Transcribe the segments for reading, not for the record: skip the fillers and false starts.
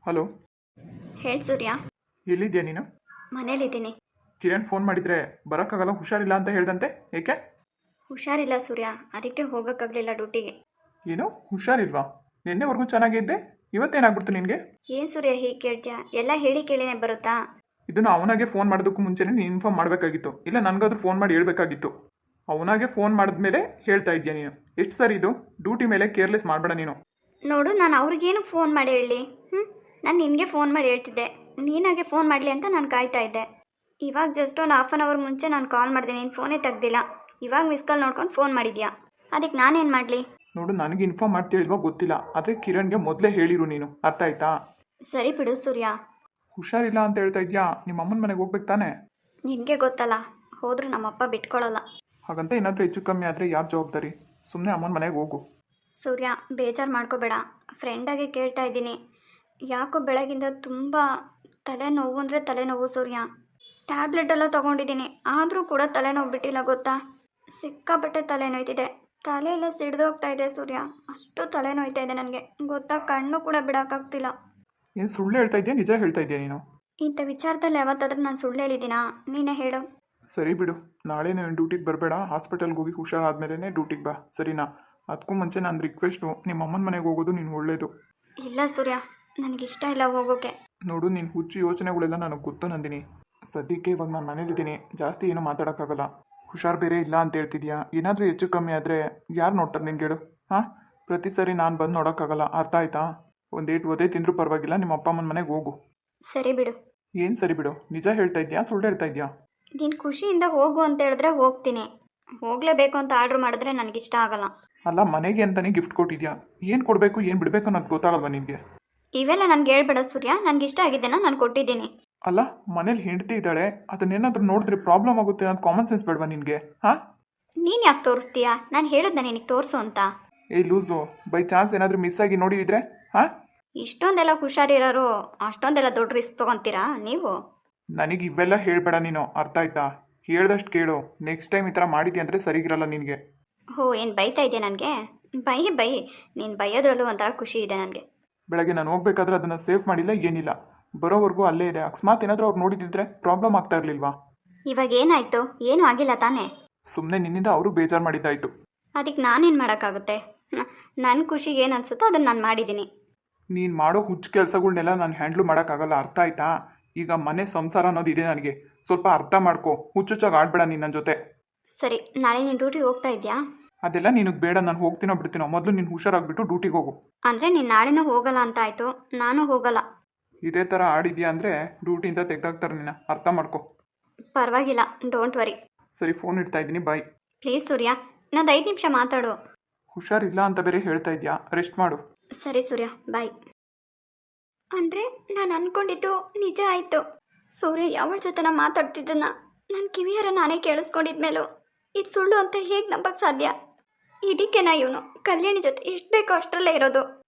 Hello. ಹೇಳಿ ಸೂರ್ಯ. ಎಲ್ಲಿದ್ಯಾ ನೀನು? ಮನೇಲಿದ್ದೀನಿ. ಕಿರಣ್ ಫೋನ್ ಮಾಡಿದ್ರೆ ಬರೋಕ್ಕಾಗಲ್ಲ, ಹುಷಾರಿಲ್ಲ ಅಂತ ಹೇಳ್ದಂತೆ, ಏಕೆ? ಹುಷಾರಿಲ್ಲ ಸೂರ್ಯ, ಅದಕ್ಕೆ ಹೋಗೋಕ್ಕಾಗಲಿಲ್ಲ ಡ್ಯೂಟಿಗೆ. ಏನು ಹುಷಾರಿಲ್ವಾ? ನಿನ್ನೆವರೆಗೂ ಚೆನ್ನಾಗಿದ್ದೆ, ಇವತ್ತೇನಾಗ್ಬಿಡ್ತು ನಿನಗೆ? ಏನು ಸೂರ್ಯ ಹೀಗೆ ಕೇಳ್ತೀಯಾ? ಎಲ್ಲ ಹೇಳಿ ಕೇಳಿನೇ ಬರುತ್ತಾ? ಇದನ್ನು ಅವನಾಗೆ ಫೋನ್ ಮಾಡೋದಕ್ಕೂ ಮುಂಚೆನೇ ನೀನು ಇನ್ಫಾರ್ಮ್ ಮಾಡಬೇಕಾಗಿತ್ತು, ಇಲ್ಲ ನನಗಾದ್ರೂ ಫೋನ್ ಮಾಡಿ ಹೇಳ್ಬೇಕಾಗಿತ್ತು. ಅವನಾಗೆ ಫೋನ್ ಮಾಡಿದ್ಮೇಲೆ ಹೇಳ್ತಾ ಇದೆಯಾ ನೀನು? ಎಷ್ಟು ಸರಿ ಇದು? ಡ್ಯೂಟಿ ಮೇಲೆ ಕೇರ್ಲೆಸ್ ಮಾಡಬೇಡ ನೀನು. ನೋಡು, ನಾನು ಅವ್ರಿಗೇನು ಫೋನ್ ಮಾಡಿ ಹೇಳಿ? ನಾನು ನಿನಗೆ ಫೋನ್ ಮಾಡಿ ಹೇಳ್ತಿದ್ದೆ, ನೀನಾಗೆ ಫೋನ್ ಮಾಡಲಿ ಅಂತ ನಾನು ಕಾಯ್ತಾ ಇದ್ದೆ. ಇವಾಗ ಜಸ್ಟ್ ಒಂದು ಹಾಫ್ ಆನ್ ಅವರ್ ಮುಂಚೆ ನಾನು ಕಾಲ್ ಮಾಡಿದೆ, ನೀನು ಫೋನೇ ತೆಗ್ದಿಲ್ಲ. ಇವಾಗ ಮಿಸ್ ಕಾಲ್ ನೋಡ್ಕೊಂಡು ಫೋನ್ ಮಾಡಿದ್ಯಾ, ಅದಕ್ಕೆ ನಾನೇನು ಮಾಡಲಿ? ನೋಡು, ನನಗೆ ಇನ್ಫಾರ್ಮ್ ಮಾಡ್ತೀಯ ಇಲ್ವಾ ಗೊತ್ತಿಲ್ಲ, ಆದರೆ ಕಿರಣ್ಗೆ ಮೊದಲೇ ಹೇಳಿರು ನೀನು, ಅರ್ಥ ಆಯ್ತಾ? ಸರಿ ಬಿಡು ಸೂರ್ಯ. ಹುಷಾರಿಲ್ಲ ಅಂತ ಹೇಳ್ತಾ ಇದೆಯಾ? ನಿಮ್ಮ ಅಮ್ಮನ ಮನೆಗೆ ಹೋಗ್ಬೇಕು ತಾನೆ? ನಿನಗೆ ಗೊತ್ತಲ್ಲ, ಹೋದರೂ ನಮ್ಮಪ್ಪ ಬಿಟ್ಕೊಳ್ಳಲ್ಲ. ಹಾಗಂತ ಏನಾದರೂ ಹೆಚ್ಚು ಕಮ್ಮಿ ಆದರೆ ಯಾರು ಜವಾಬ್ದಾರಿ? ಸುಮ್ಮನೆ ಅಮ್ಮನ ಮನೆಗೆ ಹೋಗು. ಸೂರ್ಯ, ಬೇಜಾರು ಮಾಡ್ಕೋಬೇಡ, ಫ್ರೆಂಡಾಗೆ ಕೇಳ್ತಾ ಇದ್ದೀನಿ. ಯಾಕೋ ಬೆಳಗಿಂದ ತುಂಬ ತಲೆನೋವು ಅಂದರೆ ತಲೆನೋವು ಸೂರ್ಯ. ಟ್ಯಾಬ್ಲೆಟ್ ಎಲ್ಲ ತೊಗೊಂಡಿದ್ದೀನಿ, ಆದರೂ ಕೂಡ ತಲೆನೋವು ಬಿಟ್ಟಿಲ್ಲ ಗೊತ್ತಾ? ಸಿಕ್ಕಾಪಟ್ಟೆ ತಲೆನೋಯ್ತಿದೆ, ತಲೆಯೆಲ್ಲ ಸಿಡ್ದೋಗ್ತಾ ಇದೆ ಸೂರ್ಯ. ಅಷ್ಟು ತಲೆನೋಯ್ತಾ ಇದೆ ನನಗೆ ಗೊತ್ತಾ, ಕಣ್ಣು ಕೂಡ ಬಿಡೋಕ್ಕಾಗ್ತಿಲ್ಲ. ಏನು ಸುಳ್ಳು ಹೇಳ್ತಾ ಇದೆಯಾ, ನಿಜ ಹೇಳ್ತಾ ಇದೆಯಾ ನೀನು? ಇಂಥ ವಿಚಾರದಲ್ಲಿ ಯಾವತ್ತಾದ್ರೂ ನಾನು ಸುಳ್ಳು ಹೇಳಿದ್ದೀನಾ? ನೀನೇ ಹೇಳು. ಸರಿ ಬಿಡು, ನಾಳೆ ನೀನು ಡ್ಯೂಟಿಗೆ ಬರಬೇಡ, ಹಾಸ್ಪಿಟಲ್ಗೆ ಹೋಗಿ ಹುಷಾರಾದ್ಮೇಲೆ ಡ್ಯೂಟಿಗೆ ಬಾ, ಸರಿನಾ? ಅದಕ್ಕೂ ಮುಂಚೆ ನನ್ನ ರಿಕ್ವೆಸ್ಟು, ನಿಮ್ಮ ಅಮ್ಮನ ಮನೆಗೆ ಹೋಗೋದು ನೀನು ಒಳ್ಳೇದು. ಇಲ್ಲ ಸೂರ್ಯ, ನನಗಿಷ್ಟ ಇಲ್ಲ ಹೋಗೋಕ್ಕೆ. ನೋಡು, ನೀನು ಹುಚ್ಚು ಯೋಚನೆಗಳೆಲ್ಲ ನನಗೆ ಗೊತ್ತು ನಂದಿನಿ. ಸದ್ಯಕ್ಕೆ ಇವಾಗ ನಾನು ಮನೇಲಿದ್ದೀನಿ, ಜಾಸ್ತಿ ಏನೂ ಮಾತಾಡೋಕ್ಕಾಗಲ್ಲ. ಹುಷಾರು ಬೇರೆ ಇಲ್ಲ ಅಂತ ಹೇಳ್ತಿದ್ಯಾ, ಏನಾದರೂ ಹೆಚ್ಚು ಕಮ್ಮಿ ಆದರೆ ಯಾರು ನೋಡ್ತಾರೆ ನಿನ್ಗೆ ಹೇಳು? ಹಾಂ, ಪ್ರತಿ ಸರಿ ನಾನು ಬಂದು ನೋಡೋಕ್ಕಾಗಲ್ಲ, ಅರ್ಥ ಆಯ್ತಾ? ಒಂದೇಟು ಒದೇ ತಿಂದರೂ ಪರವಾಗಿಲ್ಲ, ನಿಮ್ಮ ಅಪ್ಪ ಅಮ್ಮನ ಮನೆಗೆ ಹೋಗು. ಸರಿ ಬಿಡು. ಏನು ಸರಿ ಬಿಡು? ನಿಜ ಹೇಳ್ತಾ ಇದೆಯಾ, ಸುಳ್ಳು ಹೇಳ್ತಾ ಇದೆಯಾ? ನೀನು ಖುಷಿಯಿಂದ ಹೋಗು ಅಂತ ಹೇಳಿದ್ರೆ ಹೋಗ್ತೀನಿ, ಹೋಗಲೇಬೇಕು ಅಂತ ಆರ್ಡ್ರ್ ಮಾಡಿದ್ರೆ ನನಗಿಷ್ಟ ಆಗಲ್ಲ. ಅಲ್ಲ, ಮನೆಗೆ ಅಂತಲೇ ಗಿಫ್ಟ್ ಕೊಟ್ಟಿದ್ಯಾ, ಏನು ಕೊಡಬೇಕು ಏನು ಬಿಡಬೇಕು ಅನ್ನೋದು ಗೊತ್ತಾಗಲ್ವಾ ನಿನಗೆ? ಇವೆಲ್ಲ ನನಗೆ ಹೇಳ್ಬೇಡ ಸೂರ್ಯ, ನನಗಿಷ್ಟ ಆಗಿದ್ದೇನ ನಾನು ಕೊಟ್ಟಿದ್ದೀನಿ. ಅಲ್ಲ, ಮನೇಲಿ ಹೆಂಡತಿ ಇದ್ದಾಳೆ, ಅದನ್ನೇನಾದ್ರೂ ನೋಡಿದ್ರೆ ಪ್ರಾಬ್ಲಮ್ ಆಗುತ್ತೆ ಅಂತ ಕಾಮನ್ ಸೆನ್ಸ್ ಬೇಡವಾ ನಿನಗೆ? ಹಾಂ, ನೀನು ಯಾಕೆ ತೋರಿಸ್ತೀಯಾ? ನಾನು ಹೇಳಿದ್ನ ನಿನಗೆ ತೋರಿಸು ಅಂತ. ಏಯ್ ಲೂಸು, ಬೈ ಚಾನ್ಸ್ ಏನಾದರೂ ಮಿಸ್ ಆಗಿ ನೋಡಿದ್ರೆ? ಹಾಂ, ಇಷ್ಟೊಂದೆಲ್ಲ ಹುಷಾರಿರೋರು ಅಷ್ಟೊಂದೆಲ್ಲ ದೊಡ್ಡ ರಿಸ್ಕ್ ತೊಗೊತೀರಾ ನೀವು? ನನಗೆ ಇವೆಲ್ಲ ಹೇಳಬೇಡ ನೀನು, ಅರ್ಥ ಆಯ್ತಾ? ಹೇಳ್ದಷ್ಟು ಕೇಳು, ನೆಕ್ಸ್ಟ್ ಟೈಮ್ ಈ ಥರ ಮಾಡಿದ್ಯಾ ಅಂದರೆ ಸರಿಗಿರಲ್ಲ ನಿನಗೆ. ಹೋ, ಏನು ಬೈತಾ ಇದೆಯಾ ನನಗೆ? ಬೈ ನೀನು ಬೈಯೋದ್ರಲ್ಲೂ ಒಂಥರ ಖುಷಿ ಇದೆ ನನಗೆ. ಬೆಳಗ್ಗೆ ನಾನು ಹೋಗ್ಬೇಕಾದ್ರೆ ಅದನ್ನು ಸೇಫ್ ಮಾಡಿಲ್ಲ, ಏನಿಲ್ಲ, ಬರೋವರೆಗೂ ಅಲ್ಲೇ ಇದೆ. ಅಕಸ್ಮಾತ್ ಏನಾದರೂ ಅವ್ರು ನೋಡಿದ್ದಿದ್ರೆ ಪ್ರಾಬ್ಲಮ್ ಆಗ್ತಾ ಇರಲಿಲ್ವಾ? ಇವಾಗ ಏನಾಯಿತು? ಏನೂ ಆಗಿಲ್ಲ ತಾನೇ? ಸುಮ್ಮನೆ ನಿನ್ನಿಂದ ಅವರು ಬೇಜಾರು ಮಾಡಿದ್ದಾಯಿತು. ಅದಕ್ಕೆ ನಾನೇನು ಮಾಡೋಕ್ಕಾಗುತ್ತೆ? ನನ್ನ ಖುಷಿಗೆ ಏನು ಅನಿಸುತ್ತೋ ಅದನ್ನು ನಾನು ಮಾಡಿದ್ದೀನಿ. ನೀನು ಮಾಡೋ ಹುಚ್ಚು ಕೆಲಸಗಳ್ನೆಲ್ಲ ನಾನು ಹ್ಯಾಂಡ್ಲು ಮಾಡೋಕ್ಕಾಗಲ್ಲ, ಅರ್ಥ ಆಯ್ತಾ? ಈಗ ಮನೆ ಸಂಸಾರ ಅನ್ನೋದಿದೆ ನನಗೆ, ಸ್ವಲ್ಪ ಅರ್ಥ ಮಾಡ್ಕೊ. ಹುಚ್ಚುಚ್ಚಾಗಿ ಆಡಬೇಡ ನೀನು ನನ್ನ ಜೊತೆ. ಸರಿ, ನಾಳೆ ನೀನು ಡ್ಯೂಟಿಗೆ ಹೋಗ್ತಾ ಇದೆಯಾ? ಅದೆಲ್ಲ ನಿನಗೆ ಬೇಡ, ನಾನು ಹೋಗ್ತೀನೋ ಬಿಡ್ತೀನೋ, ಮೊದಲು ನೀನು ಹುಷಾರಾಗ್ಬಿಟ್ಟು ಡ್ಯೂಟಿಗೆ ಹೋಗು. ಅಂದರೆ ನೀನು ನಾಳೆನೂ ಹೋಗಲ್ಲ ಅಂತ ಆಯಿತು, ನಾನು ಹೋಗಲ್ಲ. ಇದೇ ಥರ ಆಡಿದ್ಯಾ ಅಂದರೆ ಡ್ಯೂಟಿಯಿಂದ ತೆಗ್ದಾಕ್ತಾರೆ ನಿನ್ನ, ಅರ್ಥ ಮಾಡ್ಕೊ. ಪರವಾಗಿಲ್ಲ, ಡೋಂಟ್ ವರಿ. ಸರಿ, ಫೋನ್ ಇಡ್ತಾ ಇದ್ದೀನಿ, ಬಾಯ್. ಪ್ಲೀಸ್ ಸೂರ್ಯ, ಇನ್ನೊಂದು 5 ನಿಮಿಷ ಮಾತಾಡು. ಹುಷಾರಿಲ್ಲ ಅಂತ ಬೇರೆ ಹೇಳ್ತಾ ಇದೆಯಾ, ರೆಸ್ಟ್ ಮಾಡು. ಸರಿ ಸೂರ್ಯ, ಬಾಯ್. ಅಂದರೆ ನಾನು ಅಂದ್ಕೊಂಡಿದ್ದು ನಿಜ ಆಯಿತು. ಸೂರ್ಯ ಯಾವಳ ಜೊತೆ ಮಾತಾಡ್ತಿದ್ದನ್ನ ನನ್ನ ಕಿವಿಯಾರ ನಾನೇ ಕೇಳಿಸ್ಕೊಂಡಿದ್ಮೇಲೂ ಇದು ಸುಳ್ಳು ಅಂತ ಹೇಗೆ ನಂಬಕ್ಕೆ ಸಾಧ್ಯ? ಇದಕ್ಕೆನಾ ಇವನು ಕಲ್ಯಾಣಿ ಜೊತೆ ಎಷ್ಟು ಬೇಕೋ ಅಷ್ಟರಲ್ಲೇ ಇರೋದು?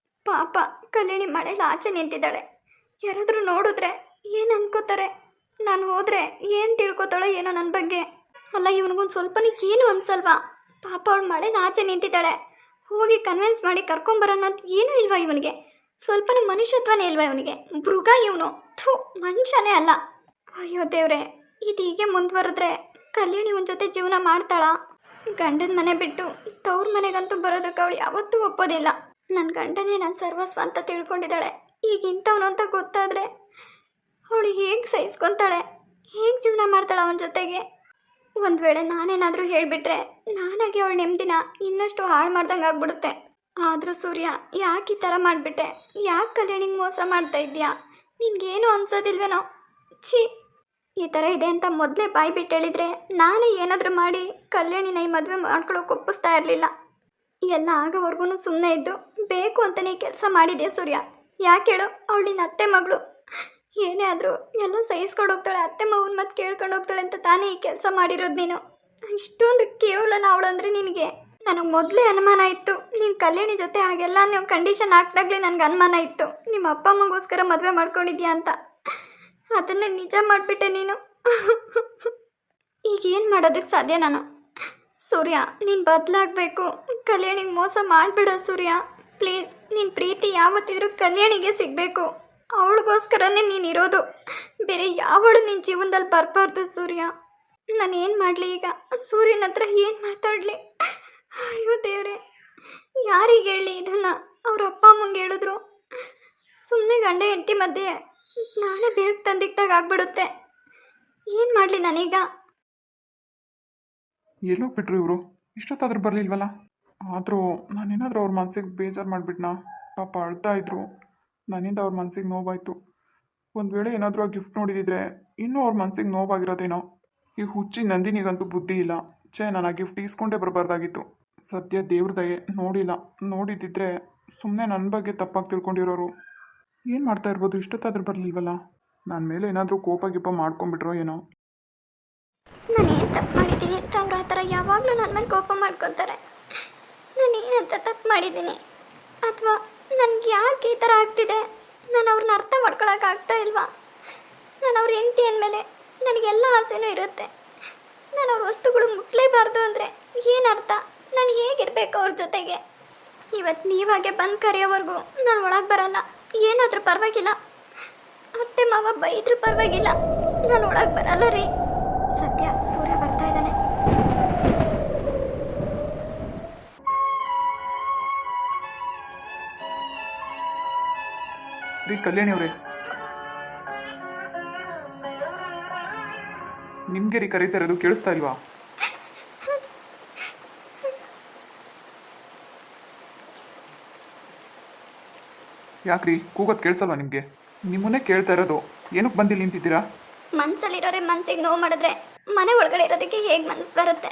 ಪಾಪ ಕಲ್ಯಾಣಿ ಮಳೆಯಲ್ಲಿ ಆಚೆ ನಿಂತಿದ್ದಾಳೆ, ಯಾರಾದರೂ ನೋಡಿದ್ರೆ ಏನು ಅನ್ಕೋತಾರೆ? ನಾನು ಹೋದರೆ ಏನು ತಿಳ್ಕೊತಾಳೋ ಏನೋ ನನ್ನ ಬಗ್ಗೆ. ಅಲ್ಲ, ಇವನಿಗೊಂದು ಸ್ವಲ್ಪನೂ ಏನು ಅನ್ಸಲ್ವಾ? ಪಾಪ ಅವಳು ಮಳೆಯಲ್ಲಿ ಆಚೆ ನಿಂತಿದ್ದಾಳೆ, ಹೋಗಿ ಕನ್ವಿನ್ಸ್ ಮಾಡಿ ಕರ್ಕೊಂಬರೋಣ ಅಂತ ಏನೂ ಇಲ್ವಾ ಇವನಿಗೆ? ಸ್ವಲ್ಪನೂ ಮನುಷ್ಯತ್ವನೇ ಇಲ್ವಾ ಇವನಿಗೆ? ಮೃಗ ಇವನು, ಥೂ, ಮನುಷ್ಯನೇ ಅಲ್ಲ. ಅಯ್ಯೋ ದೇವ್ರೆ, ಇದು ಹೀಗೆ ಮುಂದುವರೆದ್ರೆ ಕಲ್ಯಾಣಿ ಇವನ ಜೊತೆ ಜೀವನ ಮಾಡ್ತಾಳಾ? ಗಂಡನ ಮನೆ ಬಿಟ್ಟು ತವ್ರ ಮನೆಗಂತೂ ಬರೋದಕ್ಕೆ ಅವಳು ಯಾವತ್ತೂ ಒಪ್ಪೋದಿಲ್ಲ. ನನ್ನ ಗಂಡನೇ ನನ್ನ ಸರ್ವಸ್ವ ಅಂತ ತಿಳ್ಕೊಂಡಿದ್ದಾಳೆ, ಈಗ ಇಂಥವನು ಅಂತ ಗೊತ್ತಾದರೆ ಅವಳು ಹೇಗೆ ಸಹಿಸ್ಕೊತಾಳೆ? ಹೇಗೆ ಜೀವನ ಮಾಡ್ತಾಳೆ ಅವನ ಜೊತೆಗೆ? ಒಂದು ವೇಳೆ ನಾನೇನಾದರೂ ಹೇಳಿಬಿಟ್ರೆ ನಾನಾಗಿ ಅವಳು ನೆಮ್ಮದಿನ ಇನ್ನಷ್ಟು ಹಾಳು ಮಾಡ್ದಂಗೆ ಆಗ್ಬಿಡುತ್ತೆ. ಆದರೂ ಸೂರ್ಯ, ಯಾಕೆ ಈ ಥರ ಮಾಡಿಬಿಟ್ಟೆ? ಯಾಕೆ ಕಲ್ಯಾಣಿಗೆ ಮೋಸ ಮಾಡ್ತಾ ಇದೆಯಾ? ನಿನಗೇನು ಅನ್ಸೋದಿಲ್ವೇನೋ? ಛೀ, ಈ ಥರ ಇದೆ ಅಂತ ಮೊದಲೇ ಬಾಯಿ ಬಿಟ್ಟು ಹೇಳಿದರೆ ನಾನೇ ಏನಾದರೂ ಮಾಡಿ ಕಲ್ಯಾಣಿನ ಈ ಮದುವೆ ಮಾಡ್ಕೊಳ್ಳೋಕೆ ಒಪ್ಪಿಸ್ತಾ ಇರಲಿಲ್ಲ. ಎಲ್ಲ ಆಗೋವರೆಗೂ ಸುಮ್ಮನೆ ಇದ್ದು ಬೇಕು ಅಂತಲೇ ಕೆಲಸ ಮಾಡಿದೆ ಸೂರ್ಯ. ಯಾಕೆ ಹೇಳು? ಅವಳು ನಿನ್ನ ಅತ್ತೆ ಮಗಳು, ಏನೇ ಆದರೂ ಎಲ್ಲ ಸಹಿಸ್ಕೊಂಡು ಹೋಗ್ತಾಳೆ, ಅತ್ತೆ ಮಗನ ಮತ್ತೆ ಕೇಳ್ಕೊಂಡು ಹೋಗ್ತಾಳೆ ಅಂತ ತಾನೇ ಈ ಕೆಲಸ ಮಾಡಿರೋದು ನೀನು. ಇಷ್ಟೊಂದು ಕೇವಲನ ಅವಳಂದರೆ ನಿನಗೆ? ನನಗೆ ಮೊದಲೇ ಅನುಮಾನ ಇತ್ತು, ನೀನು ಕಲ್ಯಾಣಿ ಜೊತೆ ಹಾಗೆಲ್ಲ ನೀವು ಕಂಡೀಷನ್ ಹಾಕ್ದಾಗಲೇ ನನಗೆ ಅನುಮಾನ ಇತ್ತು, ನಿಮ್ಮ ಅಪ್ಪ ಅಮ್ಮಗೋಸ್ಕರ ಮದುವೆ ಮಾಡ್ಕೊಂಡಿದ್ಯಾ ಅಂತ. ಅದನ್ನೇ ನಿಜ ಮಾಡಿಬಿಟ್ಟೆ ನೀನು. ಈಗ ಏನು ಮಾಡೋದಕ್ಕೆ ಸಾಧ್ಯ ನಾನು? ಸೂರ್ಯ, ನೀನು ಬದಲಾಗಬೇಕು, ಕಲ್ಯಾಣಿಗೆ ಮೋಸ ಮಾಡಬೇಡ ಸೂರ್ಯ, ಪ್ಲೀಸ್. ನಿನ್ನ ಪ್ರೀತಿ ಯಾವತ್ತಿದ್ರೂ ಕಲ್ಯಾಣಿಗೆ ಸಿಗಬೇಕು, ಅವಳಿಗೋಸ್ಕರನೇ ನೀನಿರೋದು. ಬೇರೆ ಯಾವಳು ನಿನ್ನ ಜೀವನದಲ್ಲಿ ಬರಬಾರ್ದು ಸೂರ್ಯ. ನಾನು ಏನು ಮಾಡಲಿ ಈಗ? ಸೂರ್ಯನ ಹತ್ರ ಏನು ಮಾತಾಡಲಿ? ಅಯ್ಯೋ ದೇವ್ರೆ, ಯಾರಿಗೆ ಹೇಳಿ ಇದನ್ನು? ಅವ್ರ ಅಪ್ಪ ಅಮ್ಮಂಗೆ ಹೇಳಿದ್ರು. ಸುಮ್ಮನೆ ಗಂಡ ಹೆಂಡತಿ ಮಧ್ಯೆ ನಾಳೆ ಬೇಗ ತಂದಿಕ್ದಾಗ ಆಗ್ಬಿಡುತ್ತೆ. ಏನು ಮಾಡಲಿ ನಾನೀಗ? ಎಲ್ಲೋಗ್ಬಿಟ್ರು ಇವರು? ಇಷ್ಟೊತ್ತಾದ್ರೂ ಬರಲಿಲ್ವಲ್ಲ? ಆದರೂ ನಾನೇನಾದರೂ ಅವ್ರ ಮನಸ್ಸಿಗೆ ಬೇಜಾರು ಮಾಡಿಬಿಟ್ನಾ? ಪಾಪ ಅಳ್ತಾ ಇದ್ರು. ನನ್ನಿಂದ ಅವ್ರ ಮನಸ್ಸಿಗೆ ನೋವಾಯಿತು. ಒಂದು ವೇಳೆ ಏನಾದರೂ ಆ ಗಿಫ್ಟ್ ನೋಡಿದಿದ್ರೆ ಇನ್ನೂ ಅವ್ರ ಮನಸ್ಸಿಗೆ ನೋವಾಗಿರೋದೇನೋ. ಈ ಹುಚ್ಚಿ ನಂದಿನಿಗಂತೂ ಬುದ್ಧಿ ಇಲ್ಲ. ನಾನು ಆ ಗಿಫ್ಟ್ ಈಸ್ಕೊಂಡೇ ಬರಬಾರ್ದಾಗಿತ್ತು. ಸದ್ಯ ದೇವ್ರ ದಯೆ ನೋಡಿಲ್ಲ. ನೋಡಿದ್ದಿದ್ರೆ ಸುಮ್ಮನೆ ನನ್ನ ಬಗ್ಗೆ ತಪ್ಪಾಗಿ ತಿಳ್ಕೊಂಡಿರೋರು. ಏನು ಮಾಡ್ತಾ ಇರ್ಬೋದು? ಇಷ್ಟೊತ್ತಾದ್ರೂ ಬರಲಿಲ್ವಲ್ಲ? ನನ್ನ ಮೇಲೆ ಏನಾದರೂ ಕೋಪ ಗಿಪ ಮಾಡ್ಕೊಂಬಿಟ್ರೋ ಏನೋ. ನಾನು ಏನು ತಪ್ಪು ಮಾಡಿದ್ದೀನಿ ಅಂತ ಅವ್ರು ಆ ಥರ ಯಾವಾಗಲೂ ನನ್ನ ಮೇಲೆ ಕೋಪ ಮಾಡ್ಕೊತಾರೆ. ನಾನು ಏನಂತ ತಪ್ಪು ಮಾಡಿದ್ದೀನಿ? ಅಥವಾ ನನಗೆ ಯಾಕೆ ಈ ಥರ ಆಗ್ತಿದೆ? ನಾನು ಅವ್ರನ್ನ ಅರ್ಥ ಮಾಡ್ಕೊಳಕ್ಕಾಗ್ತಾ ಇಲ್ವಾ? ನಾನು ಅವ್ರ ಹೆಂಡತಿ ಅಂದಮೇಲೆ ನನಗೆಲ್ಲ ಆಸೆನೂ ಇರುತ್ತೆ. ನಾನು ಅವ್ರ ವಸ್ತುಗಳು ಮುಟ್ಲೇಬಾರ್ದು ಅಂದರೆ ಏನರ್ಥ? ನಾನು ಹೇಗಿರಬೇಕು ಅವ್ರ ಜೊತೆಗೆ? ಇವತ್ತು ನೀವಾಗೆ ಬಂದು ಕರೆಯೋವರೆಗೂ ನಾನು ಒಳಗೆ ಬರಲ್ಲ. ಏನಾದರೂ ಪರವಾಗಿಲ್ಲ, ಅತ್ತೆ ಮಾವ ಬೈದರೂ ಪರವಾಗಿಲ್ಲ, ನಾನು ಒಳಗೆ ಬರಲ್ಲ ರೀ. ಸದ್ಯ ಸೂರ್ಯ ಬರ್ತಾ ಇದ್ದಾನೆ. ರೀ ಕಲ್ಯಾಣಿ ಅವರೇ, ನಿಮಗೆ ರೀ ಕರೀತಾ ಇರೋದು, ಕೇಳಿಸ್ತಾ ಇಲ್ವಾ? ಯಾಕ್ರಿ ಕೂಗೋದು ಕೇಳಿಸಲ್ವಾ ನಿಮಗೆ? ನಿಮ್ಮನ್ನೇ ಕೇಳ್ತಾ ಇರೋದು. ಏನಕ್ಕೆ ಬಂದು ನಿಂತಿದ್ದೀರಾ? ಮನಸ್ಸಲ್ಲಿರೋರೆ ಮನಸ್ಸಿಗೆ ನೋವು ಮಾಡಿದ್ರೆ ಮನೆ ಒಳಗಡೆ ಇರೋದಕ್ಕೆ ಹೇಗೆ ಮನಸ್ಸು ಬರುತ್ತೆ?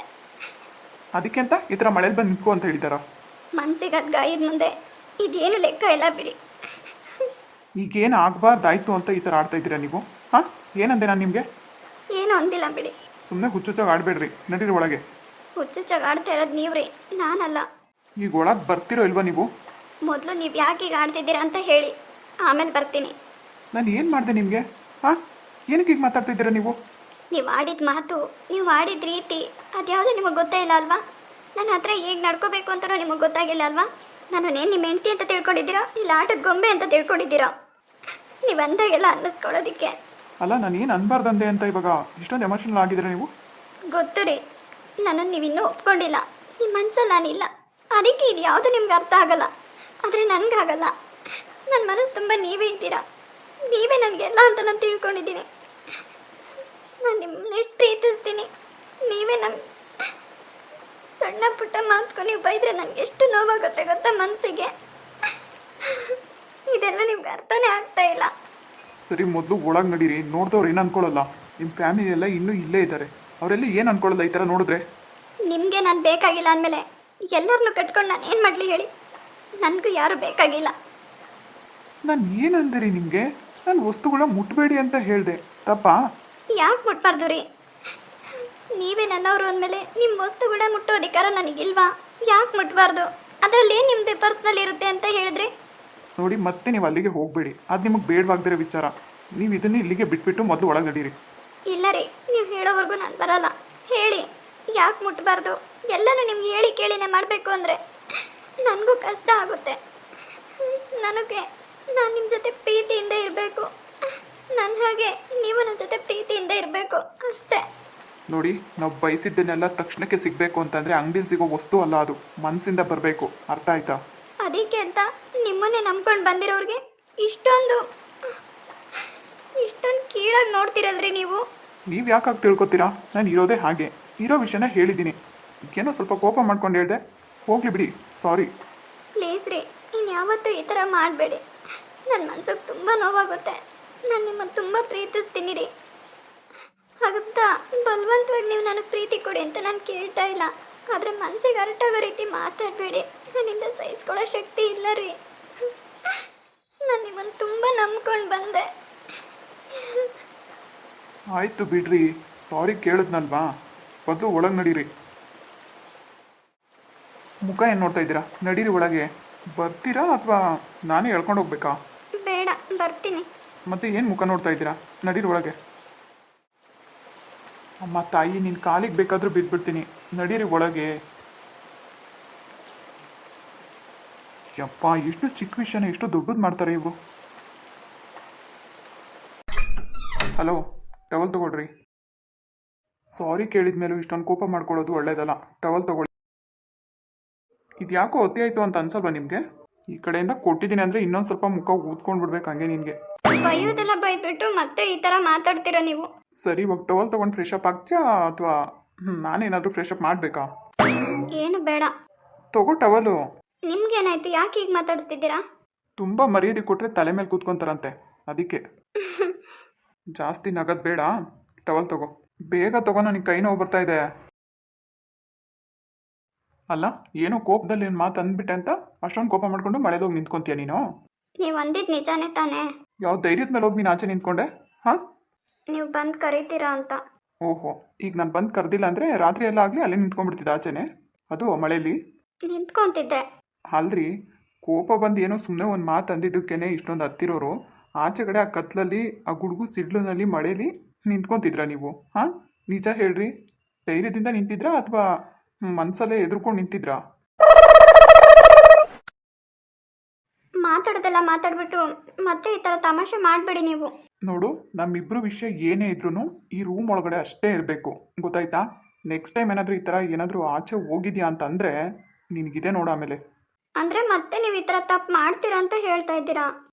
ಅದಕ್ಕೆ ಅಂತ ಈ ಥರ ಮಳೇಲಿ ಬಂದು ನಿಂತ್ಕೋ ಅಂತ ಹೇಳಿದಾರ? ಮನಸ್ಸಿಗೆ ಅದು ಗಾಯದ ಮುಂದೆ ಇದೇನು ಲೆಕ್ಕ ಇಲ್ಲ ಬಿಡಿ. ಈಗೇನು ಆಗಬಾರ್ದಾಯ್ತು ಅಂತ ಈ ಥರ ಆಡ್ತಾ ಇದ್ದೀರಾ ನೀವು? ಹಾಂ, ಏನಂದೆ ನಾನು ನಿಮಗೆ? ಏನು ಅಂದಿಲ್ಲ ಬಿಡಿ. ಸುಮ್ಮನೆ ಹುಚ್ಚುಚ್ಚಾಗಿ ಆಡಬೇಡ್ರಿ, ನಡೀರಿ ಒಳಗೆ. ಹುಚ್ಚುಚ್ಚಾಗಿ ಆಡ್ತಾ ಇರೋದು ನೀವ್ರಿ, ನಾನಲ್ಲ. ಈಗ ಒಳಗೆ ಬರ್ತಿರೋ ಇಲ್ವಾ ನೀವು? ಮೊದಲು ನೀವು ಯಾಕೆ ಈಗ ಆಡ್ತಿದ್ದೀರಾ ಅಂತ ಹೇಳಿ, ಆಮೇಲೆ ಬರ್ತೀನಿ. ನಾನು ಏನು ಮಾಡಿದೆ ನಿಮಗೆ? ಹಾಂ, ಏನಕ್ಕೆ ಈಗ ಮಾತಾಡ್ತಾ ಇದ್ದೀರಾ ನೀವು? ನೀವು ಆಡಿದ ಮಾತು, ನೀವು ಆಡಿದ ರೀತಿ ಅದ್ಯಾವುದು ನಿಮಗೆ ಗೊತ್ತೇ ಇಲ್ಲ ಅಲ್ವಾ? ನನ್ನ ಹತ್ರ ಹೇಗೆ ನಡ್ಕೋಬೇಕು ಅಂತಲೂ ನಿಮಗೆ ಗೊತ್ತಾಗಿಲ್ಲ ಅಲ್ವಾ? ನಾನೇನು ನಿಮ್ಮ ಹೆಂಡತಿ ಅಂತ ತಿಳ್ಕೊಂಡಿದ್ದೀರಾ, ಇಲ್ಲ ಆಟದ ಗೊಂಬೆ ಅಂತ ತಿಳ್ಕೊಂಡಿದ್ದೀರಾ? ನೀವು ಅಂದಾಗೆಲ್ಲ ಅನ್ನಿಸ್ಕೊಳ್ಳೋದಕ್ಕೆ. ಅಲ್ಲ, ನಾನು ಏನು ಅನ್ಬಾರ್ದಂದೆ ಅಂತ ಇವಾಗ ಇಷ್ಟೊಂದು ಎಮೋಷನಲ್ ಆಗಿದ್ದೀರಾ ನೀವು? ಗೊತ್ತು ರೀ, ನನ್ನನ್ನು ನೀವು ಇನ್ನೂ ಒಪ್ಕೊಂಡಿಲ್ಲ. ನಿಮ್ಮ ಮನಸ್ಸಲ್ಲಿ ನಾನಿಲ್ಲ, ಅದಕ್ಕೆ ಇದು ಯಾವುದು ನಿಮ್ಗೆ ಅರ್ಥ ಆಗಲ್ಲ. ಆದರೆ ನನಗಾಗಲ್ಲ. ನನ್ನ ಮನಸ್ಸು ತುಂಬ ನೀವೇ ಇದ್ದೀರಾ, ನೀವೇ ನನಗೆಲ್ಲ ಅಂತ ನಾನು ತಿಳ್ಕೊಂಡಿದ್ದೀನಿ. ನಾನು ನಿಮ್ಮನ್ನ ಎಷ್ಟು ಪ್ರೀತಿಸ್ತೀನಿ. ನೀವೇ ನನ್ನ ಸಣ್ಣ ಪುಟ್ಟ ಮಾತುಕೊಂಡು ನೀವು ಬೈದರೆ ನನಗೆ ಎಷ್ಟು ನೋವಾಗುತ್ತೆ ಗೊತ್ತಾ ಮನಸ್ಸಿಗೆ? ಇದೆಲ್ಲ ನಿಮ್ಗೆ ಅರ್ಥನೇ ಆಗ್ತಾ ಇಲ್ಲ. ಸರಿ, ಮೊದಲು ಒಳಗೆ ನಡೀರಿ. ನೋಡಿದವ್ರು ಏನು ಅನ್ಕೊಳ್ಳಲ್ಲ. ನಿಮ್ಮ ಫ್ಯಾಮಿಲಿ ಎಲ್ಲ ಇನ್ನೂ ಇಲ್ಲೇ ಇದ್ದಾರೆ, ಅವರೆಲ್ಲ ಏನು ಅನ್ಕೊಳ್ಳಲ್ಲ ಈ ಥರ ನೋಡಿದ್ರೆ? ನಿಮಗೆ ನಾನು ಬೇಕಾಗಿಲ್ಲ ಅಂದಮೇಲೆ ಎಲ್ಲರನ್ನೂ ಕಟ್ಕೊಂಡು ನಾನು ಏನು ಮಾಡಲಿ ಹೇಳಿ? ನನಗೂ ಯಾರು ಬೇಕಾಗಿಲ್ಲ. ನಾನು ಏನಂದೆ ರೀ ನಿಮಗೆ? ನಾನು ವಸ್ತುಗಳ ಮುಟ್ಬೇಡಿ ಅಂತ ಹೇಳಿದೆ, ತಪ್ಪಾ? ಯಾಕೆ ಮುಟ್ಬಾರ್ದು ರೀ? ನೀವೇ ನನ್ನವರು ಅಂದಮೇಲೆ ನಿಮ್ಮ ವಸ್ತುಗಳ ಮುಟ್ಟೋ ಅಧಿಕಾರ ನನಗಿಲ್ವಾ? ಯಾಕೆ ಮುಟ್ಬಾರ್ದು? ಅದರಲ್ಲಿ ನಿಮ್ಮದೇ ಪರ್ಸ್ನಲ್ ಇರುತ್ತೆ ಅಂತ ಹೇಳಿದ್ರಿ. ನೋಡಿ, ಮತ್ತೆ ನೀವು ಅಲ್ಲಿಗೆ ಹೋಗಬೇಡಿ. ಅದು ನಿಮಗೆ ಬೇಡವಾಗ್ದಿರೋ ವಿಚಾರ. ನೀವು ಇದನ್ನೇ ಇಲ್ಲಿಗೆ ಬಿಟ್ಬಿಟ್ಟು ಮೊದಲು ಒಳಗೆ ನಡೀರಿ. ಇಲ್ಲ ರೀ, ನೀವು ಹೇಳೋವರೆಗೂ ನಾನು ಬರಲ್ಲ. ಹೇಳಿ, ಯಾಕೆ ಮುಟ್ಬಾರ್ದು? ಎಲ್ಲನೂ ನಿಮ್ಗೆ ಹೇಳಿ ಕೇಳಿನೇ ಮಾಡಬೇಕು ಅಂದರೆ ನನಗೂ ಕಷ್ಟ ಆಗುತ್ತೆ. ನನಗೆ ನಾನು ನಿಮ್ಮ ಜೊತೆ ಪ್ರೀತಿಯಿಂದ ಇರಬೇಕು. ನನ್ನ ಹಾಗೆ ನೀವು ನನ್ನ ಜೊತೆ ಪ್ರೀತಿಯಿಂದ ಇರಬೇಕು ಅಷ್ಟೇ. ನೋಡಿ, ನಾವು ಬಯಸಿದ್ದನ್ನೆಲ್ಲ ತಕ್ಷಣಕ್ಕೆ ಸಿಗಬೇಕು ಅಂತಂದರೆ ಅಂಗಡಿಲಿ ಸಿಗೋ ವಸ್ತು ಅಲ್ಲ, ಅದು ಮನಸ್ಸಿಂದ ಬರಬೇಕು. ಅರ್ಥ ಆಯ್ತಾ? ಅದಕ್ಕೆ ಅಂತ ನಿಮ್ಮನ್ನೇ ನಂಬ್ಕೊಂಡು ಬಂದಿರೋರಿಗೆ ಇಷ್ಟೊಂದು ಕೀಳಾಗಿ ನೋಡ್ತೀರಲ್ರಿ ನೀವು. ನೀವು ಯಾಕಾಗಿ ತಿಳ್ಕೊತೀರಾ? ನಾನು ಇರೋದೇ ಹಾಗೆ. ಇರೋ ವಿಷಯನ ಹೇಳಿದ್ದೀನಿ. ಏನೋ ಸ್ವಲ್ಪ ಕೋಪ ಮಾಡ್ಕೊಂಡು ಹೇಳಿದೆ, ಹೋಗ್ಲಿ ಬಿಡಿ, ಸಾರಿ. ಪ್ಲೀಸ್ ರೀ, ಇನ್ಯಾವತ್ತೂ ಈ ಥರ ಮಾಡಬೇಡಿ. ನನ್ನ ಮನ್ಸಿಗೆ ತುಂಬ ನೋವಾಗುತ್ತೆ. ನಾನು ನಿಮ್ಮನ್ನು ತುಂಬ ಪ್ರೀತಿಸ್ತೀನಿ ರೀ. ಹಾಗಂತ ಬಲವಂತವಾಗಿ ನೀವು ನನಗೆ ಪ್ರೀತಿ ಕೊಡಿ ಅಂತ ನಾನು ಕೇಳ್ತಾ ಇಲ್ಲ. ಆದರೆ ಮನಸ್ಸಿಗೆ ಅರಟಾಗೋ ರೀತಿ ಮಾತಾಡಬೇಡಿ. ನನ್ನಿಂದ ಸಹಿಸ್ಕೊಳ್ಳೋ ಶಕ್ತಿ ಇಲ್ಲ ರೀ. ನಾನು ನಿಮ್ಮನ್ನು ತುಂಬ ನಂಬ್ಕೊಂಡು ಬಂದೆ. ಆಯಿತು ಬಿಡ್ರಿ, ಸಾರಿ ಕೇಳಿದ್ನಲ್ವಾ. ಮೊದಲು ಒಳಗೆ ನಡೀರಿ. ಮುಖ ಏನು ನೋಡ್ತಾ ಇದ್ದೀರಾ? ನಡೀರಿ ಒಳಗೆ. ಬರ್ತೀರಾ ಅಥವಾ ನಾನೇ ಹೇಳ್ಕೊಂಡು ಹೋಗ್ಬೇಕಾ? ಬೇಡ, ಬರ್ತೀನಿ. ಮತ್ತೆ ಏನು ಮುಖ ನೋಡ್ತಾ ಇದ್ದೀರಾ? ನಡೀರಿ ಒಳಗೆ. ಅಮ್ಮ ತಾಯಿ, ನಿನ್ನ ಕಾಲಿಗೆ ಬೇಕಾದರೂ ಬಿದ್ದುಬಿಡ್ತೀನಿ. ನಡೀರಿ ಒಳಗೆ. ಯಪ್ಪ, ಎಷ್ಟು ಚಿಕ್ಕ ವಿಷಯನ ಎಷ್ಟು ದೊಡ್ಡದು ಮಾಡ್ತಾರೆ ಇವರು. ಹಲೋ, ಟವಲ್ ತಗೊಳ್ರಿ. ಸಾರಿ ಕೇಳಿದ ಮೇಲೂ ಇಷ್ಟೊಂದು ಕೋಪ ಮಾಡ್ಕೊಳ್ಳೋದು ಒಳ್ಳೇದಲ್ಲ. ಟವಲ್ ತಗೊಳ್ಳಿ. ಇದು ಯಾಕೋ ಒತ್ತಿ ಆಯಿತು ಅಂತ ಅನ್ಸಲ್ವಾ ನಿಮಗೆ? ಈ ಕಡೆಯಿಂದ ಕೊಟ್ಟಿದ್ದೀನಿ ಅಂದರೆ ಇನ್ನೊಂದು ಸ್ವಲ್ಪ ಮುಖ ಊದ್ಕೊಂಡು ಬಿಡ್ಬೇಕು ಹಂಗೆ ನಿನಗೆ. ಬೈಯೋದೆಲ್ಲ ಬೈದ್ಬಿಟ್ಟು ಮತ್ತೆ ಈ ಥರ ಮಾತಾಡ್ತೀರಾ ನೀವು? ಸರಿ, ಇವಾಗ ಟವಲ್ ತೊಗೊಂಡು ಫ್ರೆಶ್ ಅಪ್ ಆಗ್ತೀಯಾ ಅಥವಾ ನಾನೇನಾದರೂ ಫ್ರೆಶ್ ಅಪ್ ಮಾಡಬೇಕಾ? ಏನು ಬೇಡ. ತಗೋ ಟವಲು. ನಿಮ್ಗೇನಾಯ್ತು? ಯಾಕೆ ಹೀಗೆ ಮಾತಾಡ್ತಿದ್ದೀರಾ? ತುಂಬ ಮರ್ಯಾದೆ ಕೊಟ್ಟರೆ ತಲೆ ಮೇಲೆ ಕೂತ್ಕೊಂತಾರಂತೆ, ಅದಕ್ಕೆ. ಜಾಸ್ತಿ ನಗದು ಬೇಡ, ಟವಲ್ ತಗೋ. ಬೇಗ ತಗೋ, ನನಗೆ ಕೈ ನೋವು ಬರ್ತಾ ಇದೆ. ಅಲ್ಲ, ಏನೋ ಕೋಪದಲ್ಲಿ ಏನು ಮಾತು ಅಂದ್ಬಿಟ್ಟೆ ಅಂತ ಅಷ್ಟೊಂದು ಕೋಪ ಮಾಡ್ಕೊಂಡು ಮಳೆಗೆ ಹೋಗಿ ನಿಂತ್ಕೊಂತೀಯ ನೀನು? ನೀವು ಅಂದಿದ್ದು ನಿಜಾನೇ ತಾನೇ? ಯಾವ ಧೈರ್ಯದ ಮೇಲೆ ಹೋಗಿ ನೀನು ಆಚೆ ನಿಂತ್ಕೊಂಡೆ? ಹಾಂ, ನೀವು ಬಂದು ಕರೀತೀರಾ ಅಂತ. ಓಹೋ, ಈಗ ನಾನು ಬಂದು ಕರೆದಿಲ್ಲ ಅಂದರೆ ರಾತ್ರಿ ಎಲ್ಲ ಆಗಲಿ ಅಲ್ಲೇ ನಿಂತ್ಕೊಂಡ್ಬಿಡ್ತಿದ್ದೆ ಆಚೆನೆ, ಅದು ಮಳೇಲಿ. ನಿಂತ್ಕೊಂತಿದ್ದೆ. ಅಲ್ರಿ, ಕೋಪ ಬಂದು ಏನೋ ಸುಮ್ಮನೆ ಒಂದು ಮಾತು ಅಂದಿದ್ದಕ್ಕೇನೆ ಇಷ್ಟೊಂದು ಹತ್ತಿರೋರು ಆಚೆ ಕಡೆ ಆ ಕತ್ಲಲ್ಲಿ ಆ ಗುಡುಗು ಸಿಡ್ಲಿನಲ್ಲಿ ಮಳೇಲಿ ನಿಂತ್ಕೊಂತಿದ್ರಾ ನೀವು? ಹಾಂ, ನಿಜ ಹೇಳ್ರಿ, ಧೈರ್ಯದಿಂದ ನಿಂತಿದ್ರಾ ಅಥವಾ ಮನಸ್ಸಲ್ಲೇ ಎದುರ್ಕೊಂಡು ನಿಂತಿದ್ರಾ? ಮಾತಾಡೋದೆಲ್ಲ ಮಾತಾಡ್ಬಿಟ್ಟು ಮತ್ತೆ ಈ ಥರ ತಮಾಷೆ ಮಾಡಬೇಡಿ ನೀವು. ನೋಡು, ನಮ್ಮಿಬ್ರು ವಿಷಯ ಏನೇ ಇದ್ರೂ ಈ ರೂಮ್ ಒಳಗಡೆ ಅಷ್ಟೇ ಇರಬೇಕು, ಗೊತ್ತಾಯ್ತಾ? ನೆಕ್ಸ್ಟ್ ಟೈಮ್ ಏನಾದರೂ ಈ ಥರ ಏನಾದರೂ ಆಚೆ ಹೋಗಿದ್ಯಾ ಅಂತಂದರೆ ನಿನಗಿದೆ ನೋಡು ಆಮೇಲೆ. ಅಂದರೆ ಮತ್ತೆ ನೀವು ಈ ಥರ ತಪ್ಪು ಮಾಡ್ತೀರಾ ಅಂತ ಹೇಳ್ತಾ ಇದ್ದೀರಾ?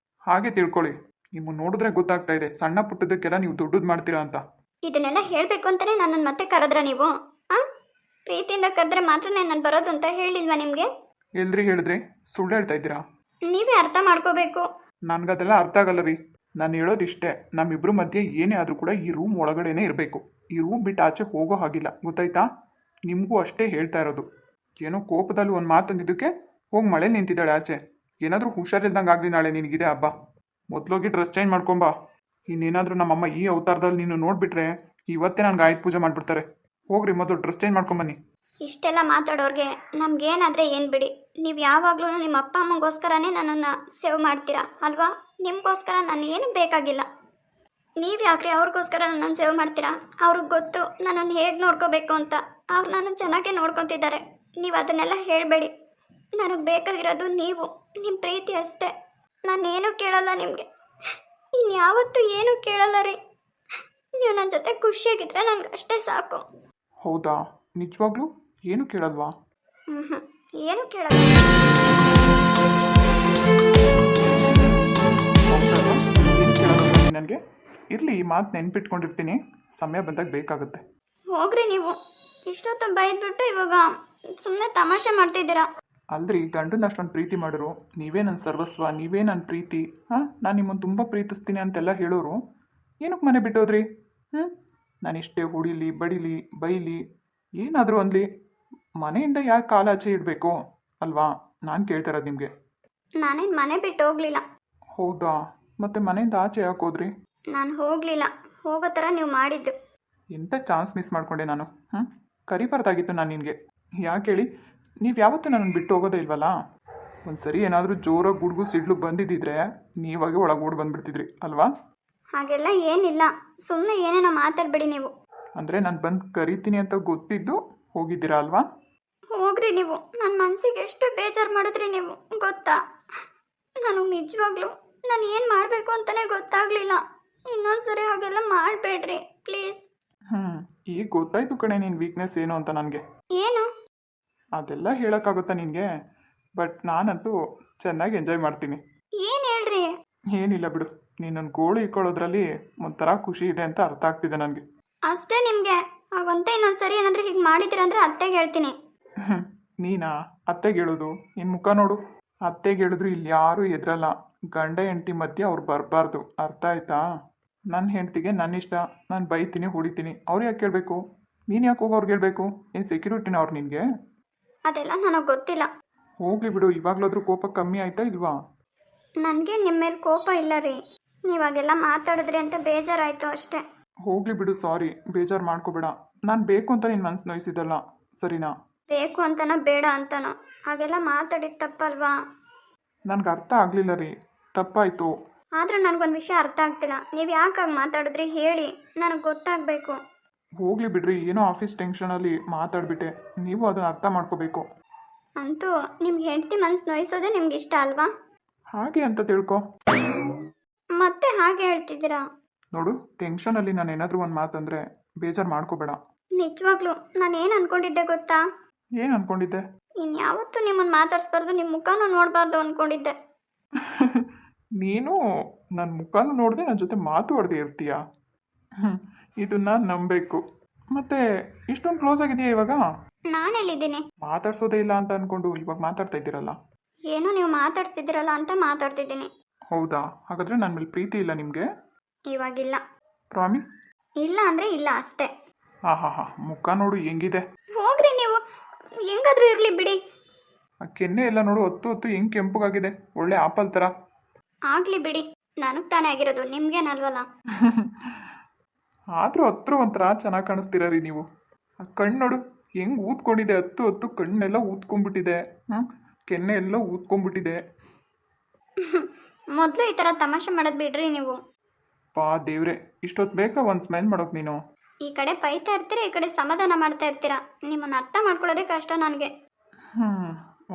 ಹಾಗೆ ತಿಳ್ಕೊಳ್ಳಿ, ನಿಮ್ಮನ್ನು ನೋಡಿದ್ರೆ ಗೊತ್ತಾಗ್ತಾ ಇದೆ ಸಣ್ಣ ಪುಟ್ಟದಕ್ಕೆಲ್ಲ ನೀವು ದೊಡ್ಡದು ಮಾಡ್ತೀರಾ ಅಂತ. ಇದನ್ನೆಲ್ಲ ಹೇಳಬೇಕು ಅಂತಲೇ ನನ್ನನ್ನು ಮತ್ತೆ ಕರೆದ್ರಾ ನೀವು? ಹಾಂ, ಪ್ರೀತಿಯಿಂದ ಕರೆದ್ರೆ ಮಾತ್ರನೇ ನಾನು ಬರೋದು ಅಂತ ಹೇಳಿಲ್ವಾ ನಿಮಗೆ? ಎಲ್ರಿ ಹೇಳಿದ್ರಿ? ಸುಳ್ಳು ಹೇಳ್ತಾ ಇದ್ದೀರಾ? ನೀವೇ ಅರ್ಥ ಮಾಡ್ಕೋಬೇಕು. ನನಗದೆಲ್ಲ ಅರ್ಥ ಆಗಲ್ಲ ರೀ. ನಾನು ಹೇಳೋದಿಷ್ಟೇ, ನಮ್ಮಿಬ್ರು ಮಧ್ಯೆ ಏನೇ ಆದರೂ ಕೂಡ ಈ ರೂಮ್ ಒಳಗಡೆನೇ ಇರಬೇಕು. ಈ ರೂಮ್ ಬಿಟ್ಟು ಆಚೆ ಹೋಗೋ ಹಾಗಿಲ್ಲ, ಗೊತ್ತಾಯ್ತಾ? ನಿಮಗೂ ಅಷ್ಟೇ ಹೇಳ್ತಾ ಇರೋದು. ಏನೋ ಕೋಪದಲ್ಲಿ ಒಂದು ಮಾತಂದಿದ್ದಕ್ಕೆ ಹೋಗಿ ಮಳೆ ನಿಂತಿದ್ದಾಳೆ ಆಚೆ. ಏನಾದರೂ ಹುಷಾರಿಲ್ದಂಗೆ ಆಗಲಿ ನಾಳೆ ನಿನಗಿದೆ ಹಬ್ಬ. ಮೊದಲೋಗಿ ಡ್ರೆಸ್ ಚೇಂಜ್ ಮಾಡ್ಕೊಂಬಾ. ಇನ್ನೇನಾದರೂ ನಮ್ಮಮ್ಮ ಈ ಅವತಾರದಲ್ಲಿ ನೀನು ನೋಡಿಬಿಟ್ರೆ ಇವತ್ತೇ ನನಗೆ ಆಯುಧ ಪೂಜೆ ಮಾಡಿಬಿಡ್ತಾರೆ. ಹೋಗ್ರಿ, ಮೊದಲು ಡ್ರೆಸ್ ಚೇಂಜ್ ಮಾಡ್ಕೊಂಬನ್ನಿ. ಇಷ್ಟೆಲ್ಲ ಮಾತಾಡೋರಿಗೆ ನಮಗೇನಾದರೆ ಏನು ಬಿಡಿ. ನೀವು ಯಾವಾಗಲೂ ನಿಮ್ಮ ಅಪ್ಪ ಅಮ್ಮಗೋಸ್ಕರನೇ ನನ್ನನ್ನು ಸೇವ್ ಮಾಡ್ತೀರಾ ಅಲ್ವಾ? ನಿಮಗೋಸ್ಕರ ನಾನು ಏನು ಬೇಕಾಗಿಲ್ಲ. ನೀವು ಯಾಕ್ರಿ ಅವ್ರಿಗೋಸ್ಕರ ನನ್ನನ್ನು ಸೇವ್ ಮಾಡ್ತೀರಾ? ಅವ್ರಿಗೆ ಗೊತ್ತು ನನ್ನನ್ನು ಹೇಗೆ ನೋಡ್ಕೋಬೇಕು ಅಂತ. ಅವ್ರು ನನ್ನನ್ನು ಚೆನ್ನಾಗೇ ನೋಡ್ಕೊತಿದ್ದಾರೆ. ನೀವು ಅದನ್ನೆಲ್ಲ ಹೇಳಬೇಡಿ. ನನಗೆ ಬೇಕಾಗಿರೋದು ನೀವು, ನಿಮ್ಮ ಪ್ರೀತಿ ಅಷ್ಟೇ. ನಾನೇನು ಕೇಳಲ್ಲ ನಿಮಗೆ, ಇನ್ಯಾವತ್ತೂ ಏನೂ ಕೇಳಲ್ಲ ರೀ. ನೀವು ನನ್ನ ಜೊತೆ ಖುಷಿಯಾಗಿದ್ದರೆ ನನಗೆ ಅಷ್ಟೇ ಸಾಕು. ಹೌದಾ? ನಿಜವಾಗ್ಲೂ ಏನು ಕೇಳಲ್ವಾ? ಏನು ಕೇಳಲ್ಲ. ಏನು ಕೇಳಲ್ಲ ನನಗೆ? ಇರಲಿ, ಈ ಮಾತು ನೆನ್ಪಿಟ್ಕೊಂಡಿರ್ತೀನಿ, ಸಮಯ ಬಂದಾಗ ಬೇಕಾಗುತ್ತೆ. ಹೋಗ್ರಿ ನೀವು. ಇಷ್ಟೊತ್ತು ಬೈದ್ಬಿಟ್ಟು ಇವಾಗ ಸುಮ್ಮನೆ ತಮಾಷೆ ಮಾಡ್ತಿದ್ದೀರಾ. ಅಲ್ರಿ, ಗಂಡನ ಅಷ್ಟೊಂದು ಪ್ರೀತಿ ಮಾಡೋರು, ನೀವೇ ನನ್ನ ಸರ್ವಸ್ವ, ನೀವೇ ನನ್ನ ಪ್ರೀತಿ, ಹಾಂ, ನಾನು ನಿಮ್ಮನ್ನು ತುಂಬ ಪ್ರೀತಿಸ್ತೀನಿ ಅಂತೆಲ್ಲ ಹೇಳೋರು ಏನಕ್ಕೆ ಮನೆ ಬಿಟ್ಟೋದ್ರಿ? ನಾನಿಷ್ಟೇ ಹೊಡಿಲಿ ಬಡಿಲಿ ಬೈಲಿ ಏನಾದರೂ ಅನ್ಲಿ, ಮನೆಯಿಂದ ಯಾಕೆ ಕಾಲಾಚೆ ಇಡಬೇಕು ಅಲ್ವಾ? ನಾನು ಕೇಳ್ತಿರೋದು ನಿಮಗೆ. ನಾನೇನು ಮನೆ ಬಿಟ್ಟು ಹೋಗಲಿಲ್ಲ. ಹೌದಾ? ಮತ್ತೆ ಮನೆಯಿಂದ ಆಚೆ ಯಾಕೆ ಹೋದ್ರಿ? ನಾನು ಹೋಗಲಿಲ್ಲ. ಹೋಗೋ ಥರ ನೀವು ಮಾಡಿದ್ದು. ಎಂಥ ಚಾನ್ಸ್ ಮಿಸ್ ಮಾಡಿಕೊಂಡೆ ನಾನು. ಕರಿಬಾರ್ದಾಗಿತ್ತು ನಾನು ನಿನಗೆ. ಯಾಕೆ ಹೇಳಿ? ನೀವು ಯಾವತ್ತೂ ನನ್ನನ್ನು ಬಿಟ್ಟು ಹೋಗೋದೇ ಇಲ್ವಲ್ಲ. ಒಂದು ಸರಿ ಏನಾದರೂ ಜೋರಾಗಿ ಗುಡುಗು ಸಿಡ್ಲು ಬಂದಿದ್ದಿದ್ರೆ ನೀವಾಗೆ ಒಳಗೆ ಓಡಿ ಬಂದುಬಿಡ್ತಿದ್ರಿ ಅಲ್ವಾ? ಹಾಗೆಲ್ಲ ಏನಿಲ್ಲ. ಸುಮ್ಮನೆ ಏನೇನೋ ಮಾತಾಡಬೇಡಿ ನೀವು. ಅಂದರೆ ನಾನು ಬಂದು ಕರಿತೀನಿ ಅಂತ ಗೊತ್ತಿದ್ದು ಹೋಗಿದ್ದೀರಾ ಅಲ್ವಾ? ಹೋಗ್ರಿ ನೀವು. ನನ್ನ ಮನಸ್ಸಿಗೆ ಎಷ್ಟು ಬೇಜಾರು ಮಾಡಿದ್ರಿ ನೀವು ಗೊತ್ತಾ? ನಾನು ನಿಜವಾಗ್ಲೂ ನಾನು ಏನು ಮಾಡಬೇಕು ಅಂತಲೇ ಗೊತ್ತಾಗಲಿಲ್ಲ. ಇನ್ನೊಂದ್ಸರಿ ಹಾಗೆಲ್ಲ ಮಾಡಬೇಡ್ರಿ ಪ್ಲೀಸ್. ಈಗ ಗೊತ್ತಾಯ್ತು ಕಣೆ ನಿನ್ನ ವೀಕ್ನೆಸ್ ಏನು ಅಂತ ನನಗೆ. ಏನು? ಅದೆಲ್ಲ ಹೇಳೋಕ್ಕಾಗುತ್ತಾ ನಿನಗೆ? ಬಟ್ ನಾನಂತೂ ಚೆನ್ನಾಗಿ ಎಂಜಾಯ್ ಮಾಡ್ತೀನಿ. ಏನು ಹೇಳ್ರಿ? ಏನಿಲ್ಲ ಬಿಡು, ನೀನೊಂದು ಗೋಳು ಇಕ್ಕೊಳ್ಳೋದ್ರಲ್ಲಿ ಒಂಥರ ಖುಷಿ ಇದೆ ಅಂತ ಅರ್ಥ ಆಗ್ತಿದೆ ನನಗೆ. ಅಷ್ಟೇ ನಿಮಗೆ? ಹಾಗಂತ ಇನ್ನೊಂದ್ಸರಿ ಏನಾದರೂ ಹೀಗೆ ಮಾಡಿದ್ದೀರಂದ್ರೆ ಅತ್ತೆಗೆ ಹೇಳ್ತೀನಿ. ನೀನಾ ಅತ್ತೆಗೆ ಹೇಳೋದು? ನಿನ್ನ ಮುಖ ನೋಡು. ಅತ್ತೆಗೆ ಹೇಳಿದ್ರು ಇಲ್ಲಿ ಯಾರೂ ಎದ್ರಲ್ಲ. ಗಂಡ ಹೆಂಡತಿ ಮಧ್ಯೆ ಅವ್ರು ಬರಬಾರ್ದು, ಅರ್ಥ ಆಯ್ತಾ? ನನ್ನ ಹೆಂಡ್ತಿಗೆ ನನ್ನ ಇಷ್ಟ, ನಾನು ಬೈತೀನಿ ಹೊಡಿತೀನಿ, ಅವ್ರು ಯಾಕೆ ಕೇಳಬೇಕು? ನೀನು ಯಾಕೆ ಹೋಗಿ ಅವ್ರಿಗೆ ಹೇಳ್ಬೇಕು? ಏನು ಸೆಕ್ಯೂರಿಟಿನ ಅವ್ರು ನಿನಗೆ? ಅದೆಲ್ಲ ನನಗೆ ಗೊತ್ತಿಲ್ಲ. ಹೋಗ್ಲಿ ಬಿಡು, ಇವಾಗಲಾದ್ರೂ ಕೋಪ ಕಮ್ಮಿ ಆಯ್ತಾ ಇಲ್ವಾ? ನನಗೆ ನಿಮ್ಮ ಮೇಲೆ ಕೋಪ ಇಲ್ಲ ರೀ. ನೀವಾಗೆಲ್ಲ ಮಾತಾಡಿದ್ರಿ ಅಂತ ಬೇಜಾರಾಯಿತು ಅಷ್ಟೇ. ಹೋಗ್ಲಿ ಬಿಡು, ಸಾರಿ, ಬೇಜಾರು ಮಾಡ್ಕೋಬೇಡ. ನಾನು ಬೇಕು ಅಂತ ನಿನ್ನ ಮನಸ್ಸು ನೋಯಿಸಿದಲ್ಲ, ಸರಿನಾ? ಬೇಕು ಅಂತನೋ ಬೇಡ ಅಂತನೋ ಹಾಗೆಲ್ಲ ಮಾತಾಡಿದ್ದು ತಪ್ಪಲ್ವಾ? ನನಗೆ ಅರ್ಥ ಆಗಲಿಲ್ಲ ರೀ, ತಪ್ಪಾಯಿತು. ಆದರೂ ನನಗೊಂದು ವಿಷಯ ಅರ್ಥ ಆಗ್ತಿಲ್ಲ. ನೀವು ಯಾಕಾಗಿ ಮಾತಾಡಿದ್ರಿ ಹೇಳಿ, ನನಗೆ ಗೊತ್ತಾಗಬೇಕು. ಹೋಗ್ಲಿ ಬಿಡ್ರಿ, ಏನೋ ಆಫೀಸ್ ಟೆನ್ಷನಲ್ಲಿ ಮಾತಾಡ್ಬಿಟ್ಟೆ, ನೀವು ಅದನ್ನು ಅರ್ಥ ಮಾಡ್ಕೋಬೇಕು. ಅಂತೂ ನಿಮ್ಗೆ ಹೆಂಡತಿ ಮನಸ್ಸು ನೋಯಿಸೋದೇ ನಿಮ್ಗೆ ಇಷ್ಟ ಅಲ್ವಾ? ಹಾಗೆ ಅಂತ ತಿಳ್ಕೊ. ಮತ್ತೆ ಹಾಗೆ ಹೇಳ್ತಿದ್ದೀರಾ? ನೋಡು, ಟೆನ್ಷನಲ್ಲಿ ನಾನು ಏನಾದರೂ ಒಂದು ಮಾತಂದರೆ ಬೇಜಾರು ಮಾಡ್ಕೋಬೇಡ. ನಿಜವಾಗ್ಲೂ ನಾನು ಏನು ಅನ್ಕೊಂಡಿದ್ದೆ ಗೊತ್ತಾ? ಏನು ಅಂದ್ಕೊಂಡಿದ್ದೆ? ಇನ್ಯಾವತ್ತೂ ನಿಮ್ಮನ್ನು ಮಾತಾಡಿಸ್ಬಾರ್ದು, ನಿಮ್ಮ ಮುಖನೂ ನೋಡಬಾರ್ದು ಅಂದ್ಕೊಂಡಿದ್ದೆ. ನೀನು ನನ್ನ ಮುಖನೂ ನೋಡದೆ ನನ್ನ ಜೊತೆ ಮಾತಾಡದೆ ಇರ್ತೀಯ? ಇದನ್ನ ನಂಬಬೇಕು. ಮತ್ತೆ ಇಷ್ಟೊಂದು ಕ್ಲೋಸ್ ಆಗಿದೆಯಾ ಇವಾಗ? ನಾನೆಲ್ಲಿದ್ದೀನಿ? ಮಾತಾಡ್ಸೋದೇ ಇಲ್ಲ ಅಂತ ಅಂದ್ಕೊಂಡು ಇವಾಗ ಮಾತಾಡ್ತಾ ಇದ್ದೀರಲ್ಲ? ಏನೋ ನೀವು ಮಾತಾಡ್ತಿದ್ದೀರಲ್ಲ ಅಂತ ಮಾತಾಡ್ತಿದ್ದೀನಿ. ಹೌದಾ? ಹಾಗಾದರೆ ನನ್ನ ಮೇಲೆ ಪ್ರೀತಿ ಇಲ್ಲ ನಿಮಗೆ? ಇವಾಗಿಲ್ಲ. ಪ್ರಾಮಿಸ್? ಇಲ್ಲ ಅಂದರೆ ಇಲ್ಲ ಅಷ್ಟೇ. ಮುಖ ನೋಡು ಹೆಂಗಿದೆ. ಹೋಗ್ರಿ ನೀವು, ಹೆಂಗಾದ್ರೂ ಇರಲಿ ಬಿಡಿ. ಆ ಕೆನ್ನೆ ಎಲ್ಲ ನೋಡು, ಹೊತ್ತು ಹೊತ್ತು ಹೆಂಗೆ ಕೆಂಪಗಾಗಿದೆ, ಒಳ್ಳೆ ಆಪಲ್ ಥರ. ಆಗಲಿ ಬಿಡಿ, ನನಗೆ ತಾನೇ ಆಗಿರೋದು, ನಿಮ್ಗೇನಲ್ವಲ್ಲ. ಆದರೂ ಹತ್ರ ಒಂಥರ ಚೆನ್ನಾಗಿ ಕಾಣಿಸ್ತೀರ ರೀ ನೀವು. ಆ ಕಣ್ಣು ನೋಡು ಹೆಂಗೆ ಊದ್ಕೊಂಡಿದೆ, ಹತ್ತು ಹೊತ್ತು ಕಣ್ಣೆಲ್ಲ ಊದ್ಕೊಂಡ್ಬಿಟ್ಟಿದೆ. ಕೆನ್ನೆ ಎಲ್ಲ ಊದ್ಕೊಂಡ್ಬಿಟ್ಟಿದೆ. ಮೊದಲು ಈ ಥರ ತಮಾಷೆ ಮಾಡೋದು ಬಿಡ್ರಿ ನೀವು. ಪಾ ದೇವ್ರೆ, ಇಷ್ಟೊತ್ತು ಬೇಕಾ ಒಂದು ಸ್ಮೆಲ್ ಮಾಡೋಕೆ ನೀನು? ಈ ಕಡೆ ಬೈತಾ ಇರ್ತೀರಾ, ಈ ಕಡೆ ಸಮಾಧಾನ ಮಾಡ್ತಾ ಇರ್ತೀರಾ. ನಿಮ್ಮನ್ನು ಅರ್ಥ ಮಾಡ್ಕೊಳ್ಳೋದೇ ಕಷ್ಟ ನನಗೆ.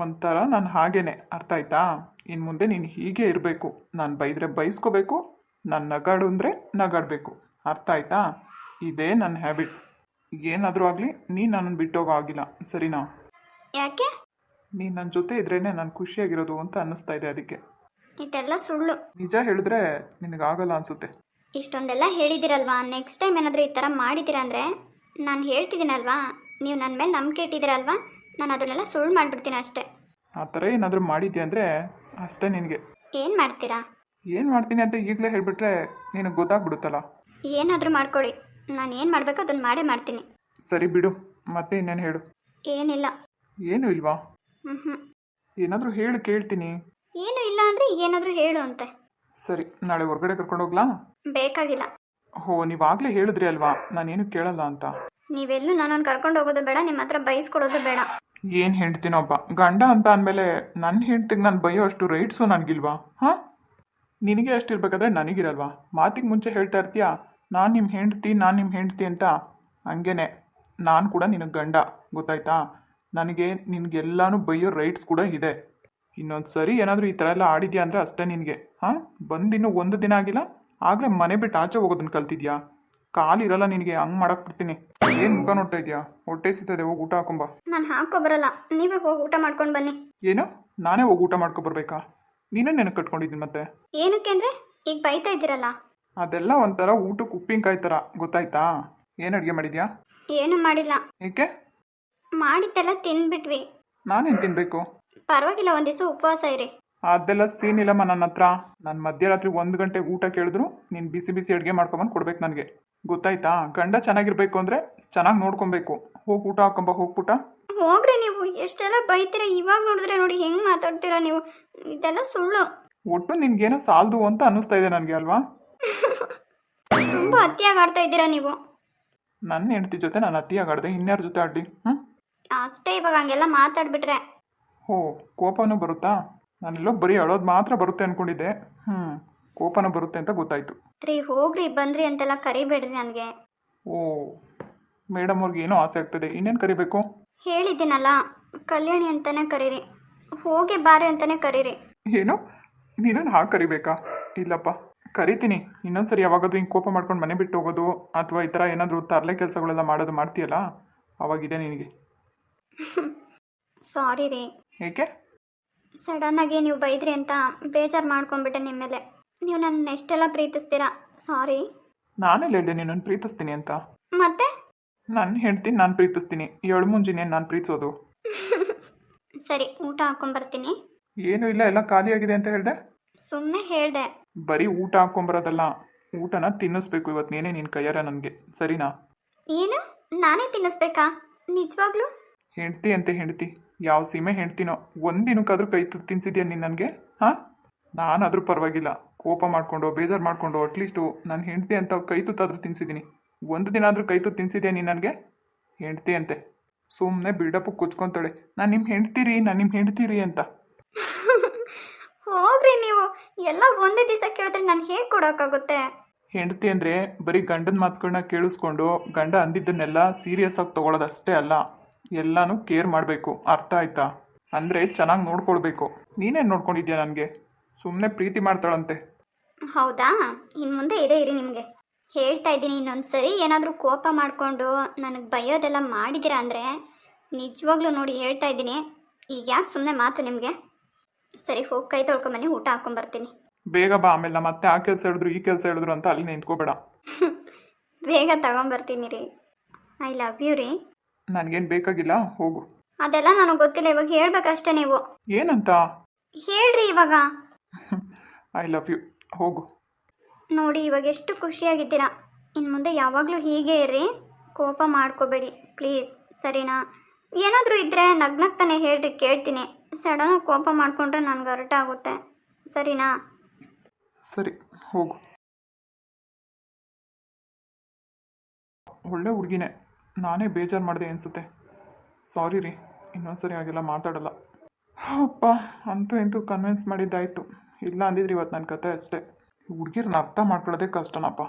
ಒಂಥರ ನಾನು ಹಾಗೇನೆ, ಅರ್ಥ ಆಯ್ತಾ? ಇನ್ನು ಮುಂದೆ ನೀನು ಹೀಗೆ ಇರಬೇಕು. ನಾನು ಬೈದರೆ ಬೈಸ್ಕೋಬೇಕು, ನಾನು ನಗಾಡು ಅಂದರೆ ನಗಾಡಬೇಕು. ಅರ್ಥ ಆಯ್ತಾ? ಇದೇ ನನ್ನ ಹ್ಯಾಬಿಟ್. ಏನಾದರೂ ಆಗಲಿ ನೀನು ನನ್ನನ್ನು ಬಿಟ್ಟೋಗೋ ಆಗಿಲ್ಲ, ಸರಿನಾ? ಯಾಕೆ? ನೀನು ನನ್ನ ಜೊತೆ ಇದ್ರೇ ನಾನು ಖುಷಿಯಾಗಿರೋದು ಅಂತ ಅನ್ನಿಸ್ತಾ ಇದೆ, ಅದಕ್ಕೆ. ಇದೆಲ್ಲ ಸುಳ್ಳು. ನಿಜ ಹೇಳಿದ್ರೆ ನಿನಗಾಗಲ್ಲ ಅನಿಸುತ್ತೆ. ಇಷ್ಟೊಂದೆಲ್ಲ ಹೇಳಿದ್ದೀರಲ್ವಾ, ನೆಕ್ಸ್ಟ್ ಟೈಮ್ ಏನಾದರೂ ಈ ಥರ ಮಾಡಿದ್ದೀರಾ ಅಂದರೆ ನಾನು ಹೇಳ್ತಿದ್ದೀನಲ್ವಾ, ನೀವು ನನ್ನ ಮೇಲೆ ನಂಬಿಕೆ ಇಟ್ಟಿದ್ದೀರಲ್ವಾ, ನಾನು ಅದನ್ನೆಲ್ಲ ಸುಳ್ಳು ಮಾಡಿಬಿಡ್ತೀನಿ ಅಷ್ಟೇ. ಆ ಥರ ಏನಾದರೂ ಮಾಡಿದ್ಯಾ ಅಂದರೆ ಅಷ್ಟೇ ನಿನಗೆ. ಏನು ಮಾಡ್ತೀರಾ? ಏನು ಮಾಡ್ತೀನಿ ಅಂತ ಈಗಲೇ ಹೇಳಿಬಿಟ್ರೆ ನಿನಗೆ ಗೊತ್ತಾಗ್ಬಿಡುತ್ತಲ್ಲ. ಏನಾದರೂ ಮಾಡ್ಕೊಳ್ಳಿ, ನಾನು ಏನು ಮಾಡಬೇಕು ಅದನ್ನು ಮಾಡೇ ಮಾಡ್ತೀನಿ. ಸರಿ ಬಿಡು, ಮತ್ತೆ ಇನ್ನೇನು ಹೇಳು. ಏನಿಲ್ಲ. ಏನೂ ಇಲ್ವಾ? ಹ್ಞೂ. ಏನಾದರೂ ಹೇಳು, ಕೇಳ್ತೀನಿ. ಏನೂ ಇಲ್ಲ ಅಂದರೆ ಏನಾದರೂ ಹೇಳು ಅಂತೆ. ಸರಿ, ನಾಳೆ ಹೊರಗಡೆ ಕರ್ಕೊಂಡು ಹೋಗ್ಲಾ? ಬೇಕಾಗಿಲ್ಲ. ನೀವಾಗಲೇ ಹೇಳಿದ್ರಿ ಅಲ್ವಾ ನಾನೇನು ಕೇಳಲ್ಲ ಅಂತ. ನೀವೆಲ್ಲೂ ನನ್ನನ್ನು ಕರ್ಕೊಂಡು ಹೋಗೋದು ಬೇಡ, ನಿಮ್ಮ ಹತ್ರ ಬೈಸ್ಕೊಡೋದು ಬೇಡ. ಏನು ಹೇಳ್ತೀನೊಬ್ಬ ಗಂಡ ಅಂತ ಅಂದಮೇಲೆ ನನ್ನ ಹೆಂಡ್ತಿಗೆ ನಾನು ಬೈಯೋ ಅಷ್ಟು ರೈಟ್ಸು ನನಗಿಲ್ವಾ? ಹಾಂ, ನಿನಗೆ ಅಷ್ಟಿರ್ಬೇಕಾದ್ರೆ ನನಗಿರಲ್ವಾ? ಮಾತಿಗೆ ಮುಂಚೆ ಹೇಳ್ತಾ ಇರ್ತೀಯಾ ನಾನು ನಿಮ್ಮ ಹೆಂಡ್ತಿ ಅಂತ. ಹಂಗೇನೆ ನಾನು ಕೂಡ ನಿನಗೆ ಗಂಡ, ಗೊತ್ತಾಯ್ತಾ? ನನಗೆ ನಿನಗೆಲ್ಲಾನು ಬೈಯೋ ರೈಟ್ಸ್ ಕೂಡ ಇದೆ. ಇನ್ನೊಂದು ಸರಿ ಏನಾದರೂ ಈ ಥರ ಎಲ್ಲ ಆಡಿದ್ಯಾ ಅಂದರೆ ಅಷ್ಟೇ ನಿನಗೆ. ಬಂದಿನ್ನೂ ಒಂದು ದಿನ ಆಗಿಲ್ಲ, ಆಗಲೇ ಮನೆ ಬಿಟ್ಟು ಆಚೆ ಹೋಗೋದನ್ನ ಕಲ್ತಿದ್ಯಾ? ಕಾಲಿರಲ್ಲ ನಿನಗೆ, ಹಂಗೆ ಮಾಡಕ್ಕೆ ಬಿಡ್ತೀನಿ. ಏನು ಮುಖ ನೋಡ್ತಾ ಇದೆಯಾ? ಹೊಟ್ಟೆ ಸಿಗ್ತದೆ, ಹೋಗಿ ಊಟ ಹಾಕೊಂಬ. ನಾನು ಹಾಕೋ ನೀವೇ ಹೋಗಿ ಊಟ ಮಾಡ್ಕೊಂಡು ಬನ್ನಿ. ಏನು, ನಾನೇ ಹೋಗಿ ಊಟ ಮಾಡ್ಕೊಬರ್ಬೇಕಾ? ನೀನೇ ನೆನಕ್ಕೆ ಕಟ್ಕೊಂಡಿದ್ದೀನಿ ಮತ್ತೆ. ಏನಕ್ಕೆ ಅಂದರೆ ಈಗ ಬೈತಾ ಇದ್ದೀರಲ್ಲ. ಅದೆಲ್ಲ ಒಂಥರ ಊಟಕ್ಕೆ ಉಪ್ಪಿನಕಾಯಿ ಥರ, ಗೊತ್ತಾಯ್ತಾ? ಏನು ಅಡುಗೆ ಮಾಡಿದ್ಯಾ? ಏನು ಮಾಡಿಲ್ಲ. ಏಕೆ? ಮಾಡಿದ್ದೆಲ್ಲ ತಿಂದ್ಬಿಟ್ವಿ. ನಾನೇನು ತಿನ್ನಬೇಕು? ಪರವಾಗಿಲ್ಲ, ಒಂದು ದಿವಸ ಉಪವಾಸ ಇರಿ. ಅದೆಲ್ಲ ಸೀನ್ ಇಲ್ಲಮ್ಮ ನನ್ನ ಹತ್ರ. ನಾನು ಮಧ್ಯರಾತ್ರಿ 1 ಗಂಟೆಗೆ ಊಟ ಕೇಳಿದ್ರು ನೀನು ಬಿಸಿ ಬಿಸಿ ಅಡುಗೆ ಮಾಡ್ಕೊಂಬಂದು ಕೊಡ್ಬೇಕು ನನಗೆ, ಗೊತ್ತಾಯ್ತಾ? ಗಂಡ ಚೆನ್ನಾಗಿರ್ಬೇಕು ಅಂದರೆ ಚೆನ್ನಾಗಿ ನೋಡ್ಕೊಬೇಕು. ಹೋಗಿ ಊಟ ಹಾಕೊಂಬ, ಹೋಗ್ಬಿಟ್ಟ. ಹೋಗ್ರಿ ನೀವು, ಎಷ್ಟೆಲ್ಲ ಬೈತೀರಾ. ಇವಾಗ ನೋಡಿದ್ರೆ ನೋಡಿ ಹೆಂಗೆ ಮಾತಾಡ್ತೀರಾ ನೀವು. ಇದೆಲ್ಲ ಸುಳ್ಳು. ಒಟ್ಟು ನಿನ್ಗೇನೋ ಸಾಲದು ಅಂತ ಅನ್ನಿಸ್ತಾ ಇದೆ ನನಗೆ, ಅಲ್ವಾ? ತುಂಬ ಅತಿಯಾಗಿ ಆಡ್ತಾ ಇದ್ದೀರಾ ನೀವು. ನನ್ನ ಹೆಂಡತಿ ಜೊತೆ ನಾನು ಅತಿಯಾಗಿ ಆಡಿದೆ, ಇನ್ಯಾರ ಜೊತೆ ಆಡಲಿ? ಅಷ್ಟೇ, ಇವಾಗ ಹಂಗೆಲ್ಲ ಮಾತಾಡ್ಬಿಟ್ರೆ. ಕೋಪನೂ ಬರುತ್ತಾ? ನಾನೆಲ್ಲೋ ಬರೀ ಅಳೋದು ಮಾತ್ರ ಬರುತ್ತೆ ಅಂದ್ಕೊಂಡಿದ್ದೆ. ಕೋಪನೂ ಬರುತ್ತೆ ಅಂತ ಗೊತ್ತಾಯ್ತು. ರೀ ಹೋಗ್ರಿ, ಬಂದ್ರಿ ಅಂತೆಲ್ಲ ಕರಿಬೇಡ್ರಿ ನನಗೆ. ಮೇಡಮ್ ಅವ್ರಿಗೆ ಏನೋ ಆಸೆ ಆಗ್ತದೆ, ಇನ್ನೇನು ಕರಿಬೇಕು? ಹೇಳಿದ್ದೀನಲ್ಲ, ಕಲ್ಯಾಣಿ ಅಂತಾನೆ ಕರೀರಿ, ಹೋಗಿ ಬಾರೆ ಅಂತಾನೆ ಕರೀರಿ. ಏನು, ನೀನನ್ನು ಹಾಗೆ ಕರಿಬೇಕಾ? ಇಲ್ಲಪ್ಪ, ಕರಿತೀನಿ. ಇನ್ನೊಂದ್ಸರಿ ಯಾವಾಗಾದ್ರೂ ಹಿಂಗೆ ಕೋಪ ಮಾಡ್ಕೊಂಡು ಮನೆ ಬಿಟ್ಟು ಹೋಗೋದು ಅಥವಾ ಈ ಥರ ಏನಾದರೂ ತರಲೆ ಕೆಲಸಗಳೆಲ್ಲ ಮಾಡೋದು ಮಾಡ್ತೀಯಲ್ಲ, ಅವಾಗಿದೆ ನಿನಗೆ. ಸಾರಿ ರೀ. ಏಕೆ? ಸಡನ್ನಾಗಿ ನೀವು ಬೈದ್ರಿ ಅಂತ ಬೇಜಾರು ಮಾಡ್ಕೊಂಡ್ಬಿಟ್ಟೆ ನಿಮ್ಮ ಮೇಲೆ. ನೀವು ನನ್ನ ಎಷ್ಟೆಲ್ಲ ಪ್ರೀತಿಸ್ತೀರಾ. ಸಾರಿ. ನಾನೆಲ್ಲ ಹೇಳಿದೆ ನಿನ್ನನ್ನು ಪ್ರೀತಿಸ್ತೀನಿ ಅಂತ? ಮತ್ತೆ ನಾನು ಹೇಳ್ತೀನಿ ನಾನು ಪ್ರೀತಿಸ್ತೀನಿ, ಏಳು ಮುಂಜಿನೇನು ನಾನು ಪ್ರೀತಿಸೋದು? ಸರಿ, ಊಟ ಹಾಕೊಂಬರ್ತೀನಿ. ಏನೂ ಇಲ್ಲ, ಎಲ್ಲ ಖಾಲಿಯಾಗಿದೆ ಅಂತ ಹೇಳಿದೆ. ಸುಮ್ಮನೆ ಹೇಳಿದೆ. ಬರೀ ಊಟ ಹಾಕೊಂಬರೋದಲ್ಲ, ಊಟನ ತಿನ್ನಿಸ್ಬೇಕು ಇವತ್ತು ನೀನೇ ನಿನ್ನ ಕೈಯಾರ ನನಗೆ, ಸರಿನಾ? ಏನು, ನಾನೇ ತಿನ್ನಿಸ್ಬೇಕಾ? ನಿಜವಾಗ್ಲೂ? ಹೆಂಡ್ತಿ ಅಂತೆ ಹೆಂಡ್ತಿ, ಯಾವ ಸೀಮೆ ಹೆಂಡ್ತಿನೋ. ಒಂದಿನಕ್ಕಾದ್ರೂ ಕೈ ತುತ್ತು ತಿನ್ಸಿದ್ಯಾ ನೀನು ನನಗೆ? ನಾನಾದರೂ ಪರವಾಗಿಲ್ಲ, ಕೋಪ ಮಾಡಿಕೊಂಡು ಬೇಜಾರು ಮಾಡಿಕೊಂಡು ಅಟ್ಲೀಸ್ಟು ನನ್ನ ಹೆಂಡ್ತಿ ಅಂತ ಕೈ ತುತ್ತಾದರೂ ತಿನ್ಸಿದ್ದೀನಿ. ಒಂದು ದಿನ ಆದರೂ ಕೈ ತುತ್ತು ತಿನ್ಸಿದ್ಯಾ ನೀನು ನನಗೆ? ಹೆಂಡ್ತಿ ಅಂತೆ ಸುಮ್ಮನೆ ಬಿಲ್ಡಪ್ಪು ಕುಚ್ಕೊತಾಳೆ, ನಾನು ನಿಮ್ಮ ಹೆಂಡ್ತೀರಿ ಅಂತ. ಹೋಗ್ರಿ ನೀವು, ಎಲ್ಲ ಒಂದೇ ದಿವಸ ಕೇಳಿದ್ರೆ ನಾನು ಹೇಗೆ ಕೊಡೋಕ್ಕಾಗುತ್ತೆ? ಹೆಂಡ್ತಿ ಅಂದರೆ ಬರೀ ಗಂಡನ ಮಾತುಗಳನ್ನ ಕೇಳಿಸ್ಕೊಂಡು ಗಂಡ ಅಂದಿದ್ದನ್ನೆಲ್ಲ ಸೀರಿಯಸ್ ಆಗಿ ತೊಗೊಳೋದಷ್ಟೇ ಅಲ್ಲ, ಎಲ್ಲನೂ ಕೇರ್ ಮಾಡಬೇಕು, ಅರ್ಥ ಆಯ್ತಾ? ಅಂದರೆ ಚೆನ್ನಾಗಿ ನೋಡ್ಕೊಳ್ಬೇಕು. ನೀನೇನು ನೋಡ್ಕೊಂಡಿದ್ಯಾ ನನಗೆ? ಸುಮ್ಮನೆ ಪ್ರೀತಿ ಮಾಡ್ತಾಳಂತೆ. ಹೌದಾ? ಇನ್ನು ಮುಂದೆ ಇದೇ ಇರಿ ನಿಮಗೆ. ಹೇಳ್ತಾ ಇದ್ದೀನಿ ಇನ್ನೊಂದು ಸರಿ ಏನಾದರೂ ಕೋಪ ಮಾಡಿಕೊಂಡು ನನಗೆ ಬೈಯೋದೆಲ್ಲ ಮಾಡಿದ್ದೀರಾ ಅಂದರೆ ನಿಜವಾಗ್ಲೂ ನೋಡಿ ಹೇಳ್ತಾ ಇದ್ದೀನಿ. ಈಗ ಯಾಕೆ ಸುಮ್ಮನೆ ಮಾತು ನಿಮಗೆ? ಸರಿ ಹೋಗಿ ಕೈ ತೊಳ್ಕೊಂಬನ್ನಿ, ಊಟ ಹಾಕ್ಕೊಂಬರ್ತೀನಿ. ಬೇಗ ಬಾ, ಆಮೇಲೆ ನಾ ಮತ್ತೆ ಆ ಕೆಲಸ ಹೇಳಿದ್ರು ಈ ಕೆಲಸ ಹೇಳಿದ್ರು ಅಂತ ಅಲ್ಲಿ ನಿಂತ್ಕೋಬೇಡ. ಬೇಗ ತಗೊಂಬರ್ತೀನಿ ರೀ. ಐ ಲವ್ ಯು ರೀ. ನನಗೇನು ಬೇಕಾಗಿಲ್ಲ, ಹೋಗು. ಅದೆಲ್ಲ ನನಗೆ ಗೊತ್ತಿಲ್ಲ, ಇವಾಗ ಹೇಳ್ಬೇಕಷ್ಟೇ ನೀವು. ಏನಂತ? ಹೇಳ್ರಿ ಇವಾಗ. ಐ ಲವ್ ಯು, ಹೋಗು. ನೋಡಿ ಇವಾಗ ಎಷ್ಟು ಖುಷಿಯಾಗಿದ್ದೀರಾ. ಇನ್ನು ಮುಂದೆ ಯಾವಾಗಲೂ ಹೀಗೆ ಇರ್ರಿ, ಕೋಪ ಮಾಡ್ಕೋಬೇಡಿ ಪ್ಲೀಸ್, ಸರಿನಾ? ಏನಾದರೂ ಇದ್ದರೆ ನಗ್ನಗ್ತಾನೆ ಹೇಳ್ರಿ, ಕೇಳ್ತೀನಿ. ಸಡನ್ನಾಗಿ ಕೋಪ ಮಾಡಿಕೊಂಡ್ರೆ ನನಗೆ ಅರ್ಥ ಆಗುತ್ತೆ, ಸರಿನಾ? ಸರಿ ಹೋಗು. ಒಳ್ಳೆ ಹುಡುಗಿನೇ, ನಾನೇ ಬೇಜಾರು ಮಾಡಿದೆ ಅನಿಸುತ್ತೆ. ಸಾರಿ ರೀ, ಇನ್ನೊಂದ್ಸರಿ ಹಾಗೆಲ್ಲ ಮಾತಾಡಲ್ಲ. ಅಪ್ಪ, ಅಂತೂ ಇಂತೂ ಕನ್ವಿನ್ಸ್ ಮಾಡಿದ್ದಾಯಿತು. ಇಲ್ಲ ಅಂದಿದ್ರೆ ಇವತ್ತು ನನ್ನ ಕತೆ ಅಷ್ಟೇ. ಹುಡುಗಿರನ್ನ ಅರ್ಥ ಮಾಡ್ಕೊಳ್ಳೋದೇ ಕಷ್ಟನಪ್ಪ.